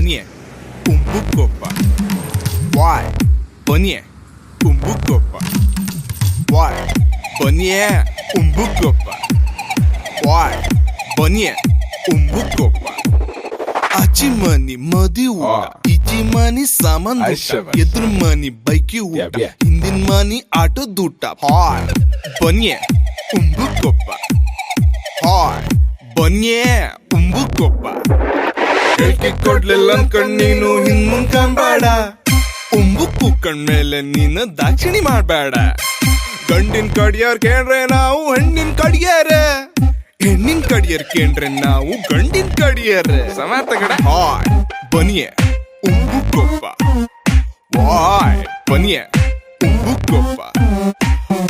Bonnie, umbukopa. Why? Bonnie, umbukopa. Why? Bonnie, umbukopa. Why? Bonnie, umbukopa. ಆಚಿ ಮನಿ ಮದಿ ಊಟ ಈಚಿ ಮನಿ ಸಾಮಾನ್ ಊಟ ಎದುರು ಮನಿ ಬೈಕಿ ಊಟ ಹಿಂದಿನ ಮನಿ ಆಟೋದೂಟ ಹಾಯ್ ಬನ್ಯೆ ಉಂಬುಕೊಪ್ಪ ಹಾಯ್ ಬನ್ಯೆ ಉಂಬುಕೊಪ್ಪ ಹೇಳ್ಕೆ ಕೊಡ್ಲಿಲ್ಲ ಅನ್ಕಂಡ್ ನೀನು ಹಿಂದ್ ಮುಂದ್ಕಂಬೇಡ ಉಂಬು ಕೂಕಂಡ್ಮೇಲೆ ನೀನು ದಾಕ್ಷಿಣಿ ಮಾಡ್ಬೇಡ ಗಂಡಿನ ಕಡಿಯರ್ ಕೇಳ್ರೆ ನಾವು ಹೆಣ್ಣಿನ ಕಡಿಯರ ಹೆಣ್ಣಿನ ಕಡಿಯರ್ ಕೇಂದ್ರೆ ನಾವು ಗಂಡಿನ ಕಡಿಯರ್ ಸಮಾತ ಕಡೆ ಹಾಯ್ ಬನಿಯೆ ಉಂಬುಕೊಪ್ಪ ವಾಯ್ ಬನಿಯೆ ಉಂಬುಕೊಪ್ಪ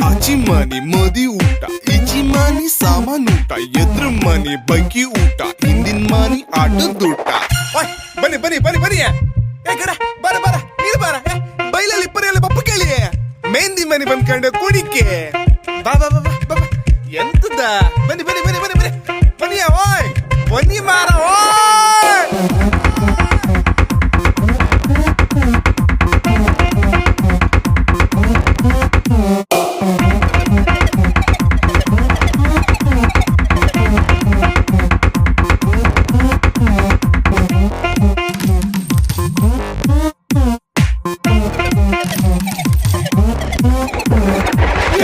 ಆಚಿ ಮನಿ ಮದಿ ಊಟ ಈಚಿ ಮನಿ ಸಾಮಾನ್ ಊಟ ಎದ್ರ ಮನಿ ಬಗ್ಗಿ ಊಟ ಹಿಂದಿನ ಮನಿ ಆಟದೂಟ ಬನ್ನಿ ಬನ್ನಿ ಬನ್ನಿ ಬನ್ನಿ ಏ ಕಡೆ ಬರ ಬರ ಇದು ಬರ ಬೈಲಲ್ಲಿ ಇಪ್ಪರೆಯಲ್ಲಿ ಪಪ್ಪ ಕೇಳಿ ಮೆಹಂದಿ ಮನಿ ಬಂದ್ಕಂಡು ಕುಡಿಕೆ ಬಾ ಬಾ ಬಾ ಬಾ ಎಂತದ ಬನ್ನಿ ಬನ್ನಿ ಬನ್ನಿ ಬನ್ನಿ ಬನ್ನಿ ಬನ್ನಿಯ ಓಯ್ ಬನ್ನಿ ಮಾರ ಓಯ್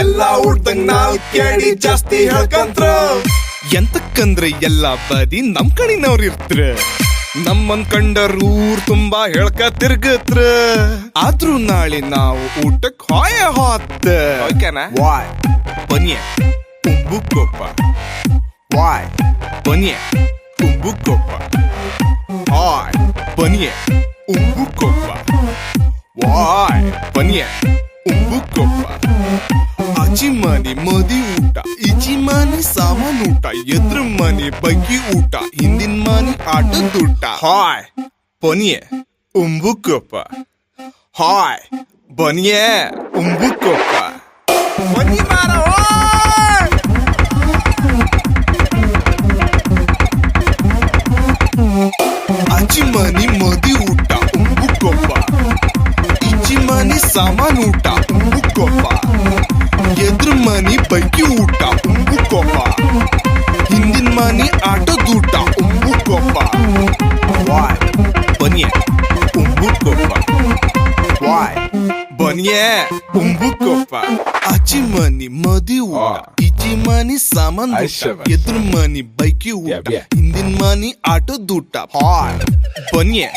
ಎಲ್ಲ ಉಡ್ದಂಗ್ ನಾವ್ ಕೇಳಿ ಜಾಸ್ತಿ ಹೇಳ್ಕಂತ್ರ ಎಂತಕ್ಕಂದ್ರೆ ಎಲ್ಲ ಬದಿ ನಮ್ ಕಣಿನವ್ರ ಇರ್ತ್ರ ನಮ್ಮನ್ ಕಂಡರ್ ಊರ್ ತುಂಬಾ ಹೇಳ್ಕ ತಿರ್ಗತ್ರ ಆದ್ರೂ ನಾಳೆ ನಾವು ಊಟಕ್ ಹಾಯ ಹಾತ್ ವಾಯ್ ಬನ್ಯೆ ಉಂಬುಕೊಪ್ಪ ವಾಯ್ ಬನ್ಯೆ ಉಂಬುಕೊಪ್ಪ ಹಾಯ್ ಬನ್ಯೆ ಉಂಬುಕೊಪ್ಪ ವಾಯ್ ಬನ್ಯೆ ಉಂಬುಕೊಪ್ಪ ಆಚಿ ಮನಿ ಮದಿ ಊಟ ಈಚಿ ಮನಿ ಸಾಮಾನ್ ಊಟ ಎದ್ರ ಮನಿ ಬಗ್ಗಿ ಊಟ ಹಿಂದಿನ ಮನಿ ಆಟದೂಟ ಹಾಯ್ ಬನಿಯೆ ಉಂಬುಕೊಪ್ಪ ಹಾಯ್ ಬನಿಯೆ ಉಂಬುಕೊಪ್ಪ ಬನ್ನಿ ಮಾರ ಆಚಿ ಮನಿ ಮದಿ ಊಟ ಉಂಬುಕೊಪ್ಪ ಈಚಿ ಮನಿ ಸಾಮಾನ್ ಊಟ ಉಂಬುಕೊಪ್ಪ ಎದ್ರ ಮನಿ ಬೈಕಿ ಊಟ ಉಂಬುಕೊಪ್ಪ ಹಿಂದಿನ ಮನಿ ಆಟೋದೂಟ ಉಂಬುಕೊಪ್ಪ ವಾಯ್ ಬನ್ಯೆ ಉಂಬುಕೊಪ್ಪ ವಾಯ್ ಬನ್ಯೆ ಉಂಬುಕೊಪ್ಪ ಆಚಿ ಮನಿ ಮದಿ ಊಟ ಈಚಿ ಮನಿ ಸಾಮಾನ್ ಊಟ ಎದ್ರ ಮನಿ ಬೈಕಿ ಊಟ ಹಿಂದಿನ ಮನಿ ಆಟೋದೂಟ ಹಾಯ್ ಬನ್ಯೆ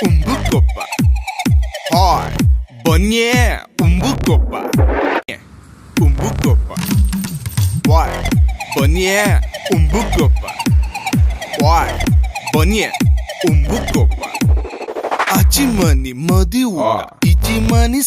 ಉಂಬುಕೊಪ್ಪ ಹಾಯ್ ಬನ್ಯೆ ಉಂಬುಕೊಪ್ಪ ಉಂಬುಕೊಪ್ಪ ವಾಯ್ ಬನ್ಯೆ ಉಂಬುಕೊಪ್ಪ ವಾಯ್ ಬನ್ಯೆ ಉಂಬುಕೊಪ್ಪ ಆಚಿ ಮನಿ ಮದಿ ಊಟ ಈಚಿ ಮನಿ